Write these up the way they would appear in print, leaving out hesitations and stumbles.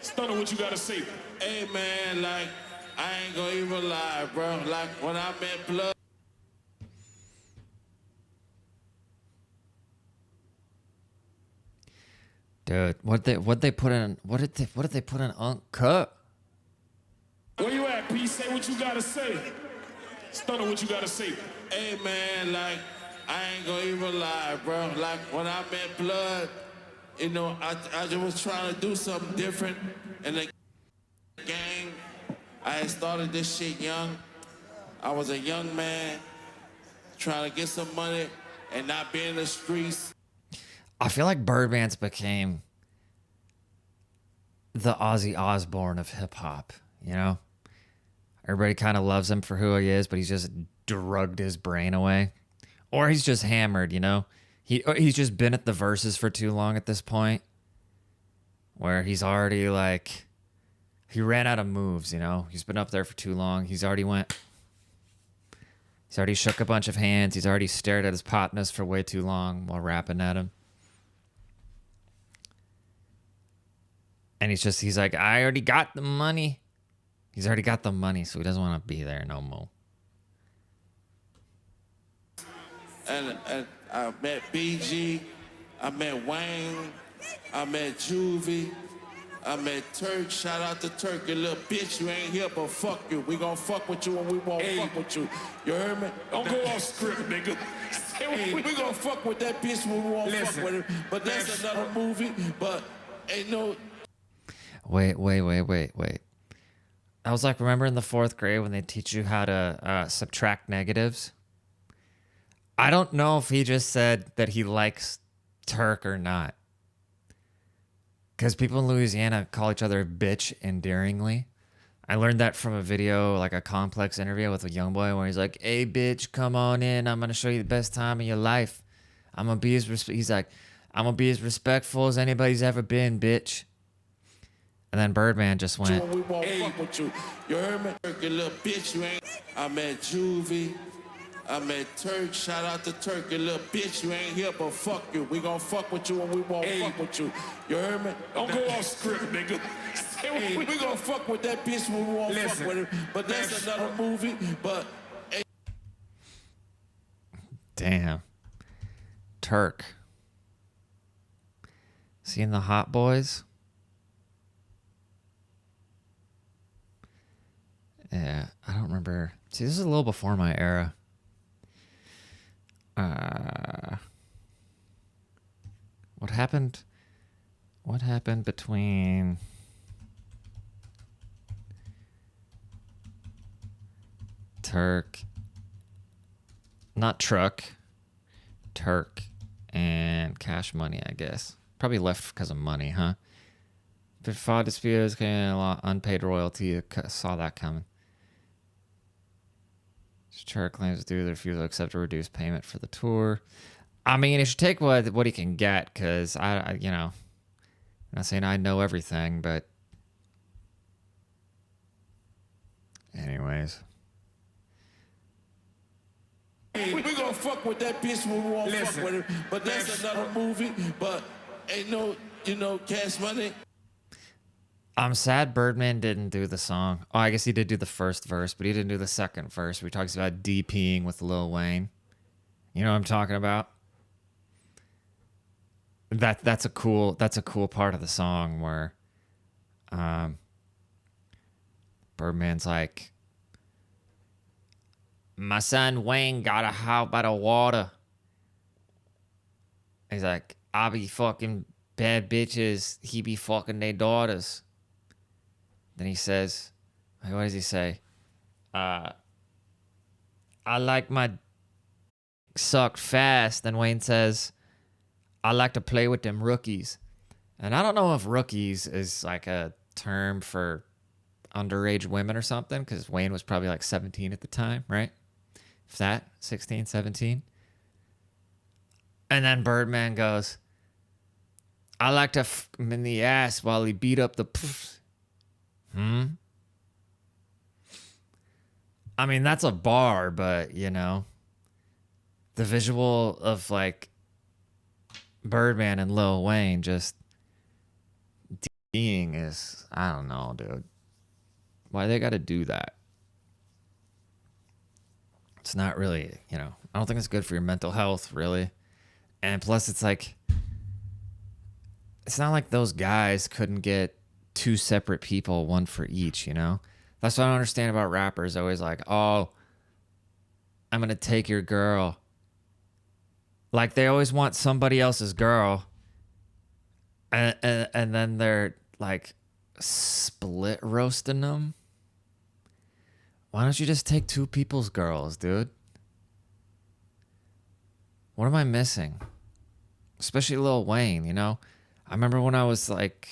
Stunner, what you gotta say? Hey man, like, I ain't gonna even lie, bro. Like, when I met Blood. Dude, what they put in? What did they put in Uncut? Where you at, P? Say what you gotta say. Stunner, what you gotta say? Hey man, like, I ain't gonna even lie, bro. Like, when I met Blood, you know, I just was trying to do something different in the game. I had started this shit young. I was a young man trying to get some money and not be in the streets. I feel like Birdman's became the Ozzy Osbourne of hip hop, you know? Everybody kind of loves him for who he is, but he's just drugged his brain away. Or he's just hammered, you know? He's just been at the verses for too long at this point. Where he's already like, he ran out of moves, you know? He's been up there for too long. He's already shook a bunch of hands. He's already stared at his partners for way too long while rapping at him. And he's like, I already got the money. He's already got the money, so he doesn't want to be there no more. And I met BG, I met Wayne, I met Juvie, I met Turk. Shout out to Turk, you little bitch. You ain't here, but fuck you. We gonna fuck with you when we won't fuck with you. You heard me? Don't go off script, nigga. We gonna fuck with that bitch when we won't fuck with her. But that's another movie. But ain't no. Wait. I was like, remember in the 4th grade when they teach you how to subtract negatives? I don't know if he just said that he likes Turk or not. Because people in Louisiana call each other bitch endearingly. I learned that from a video, like a Complex interview with a YoungBoy, where he's like, hey, bitch, come on in. I'm going to show you the best time of your life. He's like, I'm going to be as respectful as anybody's ever been, bitch. And then Birdman just went, We won't fuck with you. You heard me? Turk, you little bitch. You ain't. I met Juvie. I met Turk. Shout out to Turk, you little bitch. You ain't here, but fuck you. We gonna fuck with you when we won't fuck with you. You heard me? Don't go off script, nigga. We gonna fuck with that bitch when we won't fuck with her. But that's another movie. But damn. Turk. Seen the Hot Boys? Yeah, I don't remember. See, this is a little before my era. What happened? What happened between Turk, not Truck, Turk, and Cash Money, I guess. Probably left because of money, huh? Before disputes, unpaid royalty, saw that coming. Turk claims due the refusal to accept a reduced payment for the tour. I mean, he should take what he can get, because I'm not saying I know everything, but anyways. we gonna fuck with that bitch when we won't fuck with her. But that's another movie. But ain't no, Cash Money. I'm sad Birdman didn't do the song. Oh, I guess he did do the first verse, but he didn't do the second verse where he talks about DPing with Lil Wayne. You know what I'm talking about? That's a cool part of the song where Birdman's like, my son Wayne got a house by the water. He's like, I be fucking bad bitches, he be fucking their daughters. Then he says, what does he say? I like my sucked fast. Then Wayne says, I like to play with them rookies. And I don't know if rookies is like a term for underage women or something, because Wayne was probably like 17 at the time, right? If that, 16, 17. And then Birdman goes, I like to f him in the ass while he beat up the I mean, that's a bar, but, the visual of, like, Birdman and Lil Wayne just being is, I don't know, dude. Why they got to do that? It's not really, I don't think it's good for your mental health, really. And plus, it's like, it's not like those guys couldn't get two separate people, one for each, That's what I don't understand about rappers. Always like, oh, I'm going to take your girl. Like, they always want somebody else's girl. And then they're, like, split roasting them. Why don't you just take two people's girls, dude? What am I missing? Especially Lil Wayne, I remember when I was, like,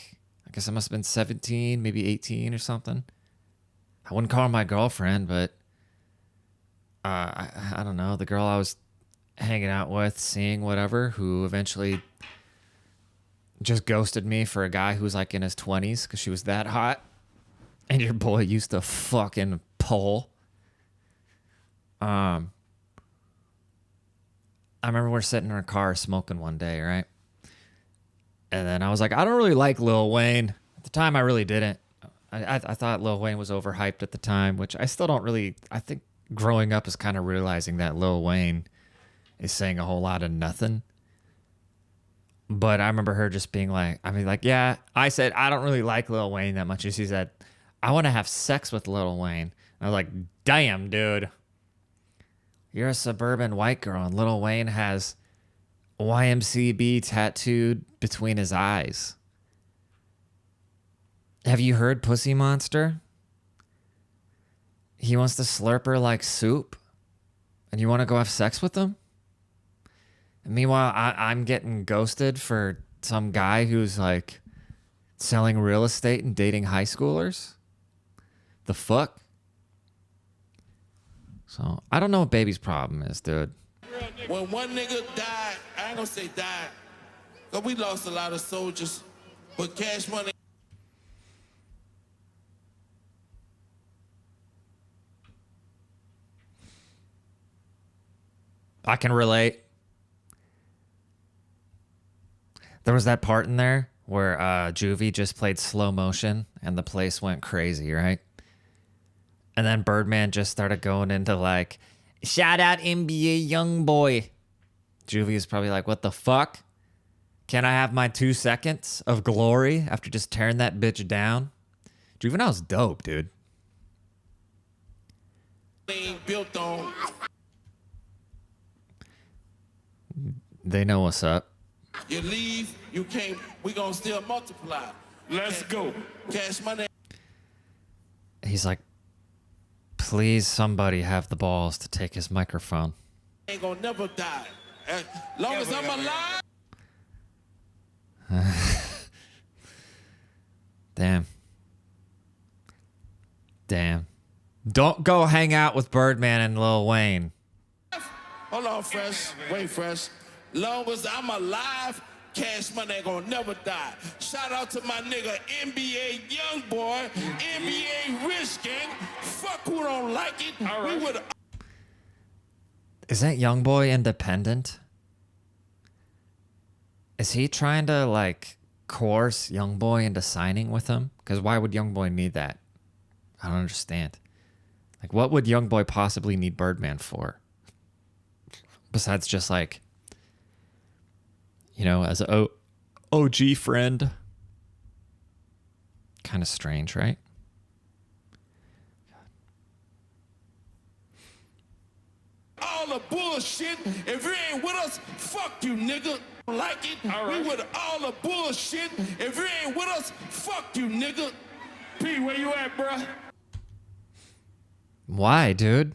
I guess I must have been 17, maybe 18 or something. I wouldn't call her my girlfriend, but I don't know. The girl I was hanging out with, seeing whatever, who eventually just ghosted me for a guy who was like in his 20s because she was that hot. And your boy used to fucking pull. I remember we're sitting in our car smoking one day, right? And then I was like, I don't really like Lil Wayne. At the time, I really didn't. I thought Lil Wayne was overhyped at the time, which I still don't really. I think growing up is kind of realizing that Lil Wayne is saying a whole lot of nothing. But I remember her just being like, yeah, I said, I don't really like Lil Wayne that much. And she said, I want to have sex with Lil Wayne. And I was like, damn, dude. You're a suburban white girl, and Lil Wayne has YMCB tattooed between his eyes. Have you heard Pussy Monster? He wants to slurp her like soup, and you want to go have sex with him? And meanwhile, I'm getting ghosted for some guy who's like selling real estate and dating high schoolers? The fuck? So, I don't know what Baby's problem is, dude. When one nigga died, I ain't gonna say died, because we lost a lot of soldiers, but Cash Money. I can relate. There was that part in there where Juvie just played slow motion and the place went crazy, right? And then Birdman just started going into like, shout out NBA YoungBoy. Juvie is probably like, what the fuck? Can I have my 2 seconds of glory after just tearing that bitch down? Juvenile's dope, dude. Built on. They know what's up. You leave, you can't, we gonna still multiply. Let's go. Cash Money. He's like, please somebody have the balls to take his microphone. Ain't gonna never die. As long as I'm alive. Damn. Don't go hang out with Birdman and Lil Wayne. Hold on, Fresh. Wait, Fresh. Long as I'm alive, Cash Money ain't gonna never die. Shout out to my nigga NBA YoungBoy, NBA Rich Gang. Fuck who don't like it. All right. We would. Is that YoungBoy independent? Is he trying to like coerce YoungBoy into signing with him? Because why would YoungBoy need that? I don't understand. Like, what would YoungBoy possibly need Birdman for? Besides just like, as a OG friend. Kind of strange, right? All the bullshit. If you ain't with us, fuck you, nigga. Like it. All right. We with all the bullshit. If you ain't with us, fuck you, nigga. P, where you at, bruh? Why, dude?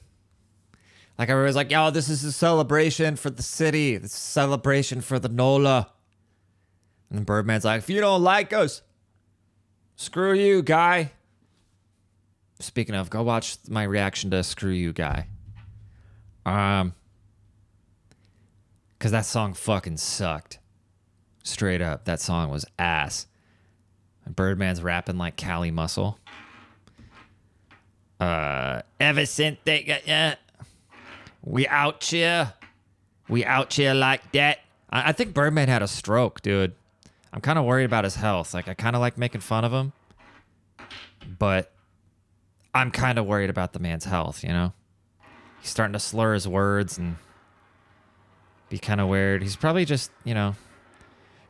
Like, everybody's like, yo, this is a celebration for the city. This is a celebration for the NOLA. And then Birdman's like, if you don't like us, screw you, guy. Speaking of, go watch my reaction to Screw You, Guy. Because that song fucking sucked. Straight up, that song was ass. And Birdman's rapping like Cali Muscle. Ever since they got, we out here like that. I think Birdman had a stroke, dude. I'm kind of worried about his health. Like, I kind of like making fun of him, but I'm kind of worried about the man's health, you know? He's starting to slur his words and be kind of weird. He's probably just, you know,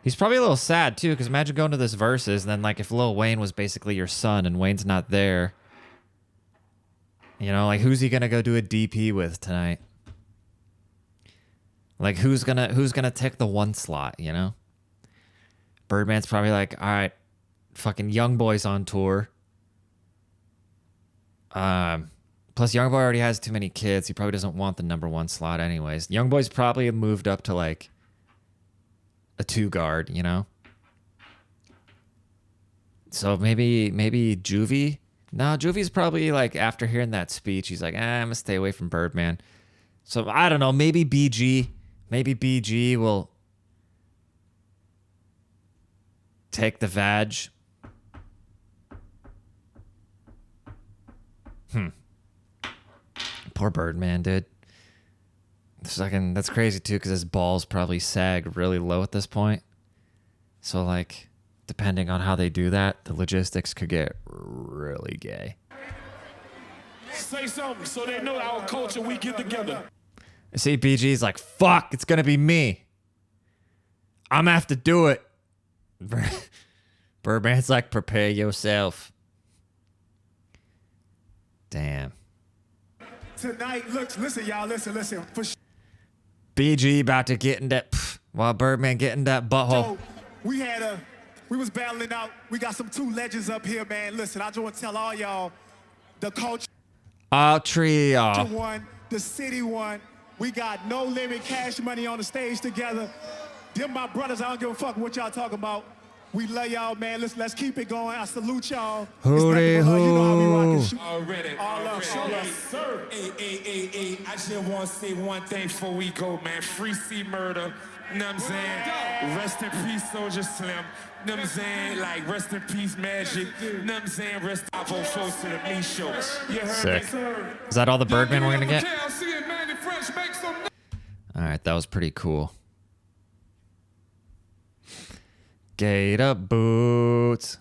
he's probably a little sad too, because imagine going to this Versus and then, like, if Lil Wayne was basically your son and Wayne's not there, you know, like, who's he gonna go do a DP with tonight? Like, who's gonna take the one slot, you know? Birdman's probably like, all right, fucking YoungBoy's on tour. Plus, YoungBoy already has too many kids. He probably doesn't want the number 1 slot anyways. YoungBoy's probably moved up to, like, a 2 guard, you know? So maybe Juvie? No, Juvie's probably, like, after hearing that speech, he's like, I'm gonna stay away from Birdman. So, I don't know, maybe BG. Maybe BG will take the vag. Poor Birdman, dude. That's crazy too, because his balls probably sag really low at this point. So, like, depending on how they do that, the logistics could get really gay. Say something so they know our culture. We get together. See, BG's like, fuck, it's gonna be me. I'm gonna have to do it. Birdman's like, prepare yourself. Damn. Tonight, look, listen, y'all, listen. For BG about to get in that, while Birdman getting that butthole. So we was battling out. We got some 2 legends up here, man. Listen, I just want to tell all y'all, the culture All three of y'all. one, the city one. We got No Limit Cash Money on the stage together. Them my brothers, I don't give a fuck what y'all talking about. We love y'all, man. Let's keep it going. I salute y'all. Hootie You know how we hoo. rockin' shit. Already. All up, show Yes, us. sir. Hey. I just want to say one thing before we go, man. Free C Murder. You know what I'm saying? Rest in peace, Soldier Slim. You know what I'm saying? Like, rest in peace, Magic. You know what I'm saying? Rest in peace, folks to the Me Show. You heard Sick. me, sir? Is that all the Birdman we're gonna get? All All right, that was pretty cool. Gator boots.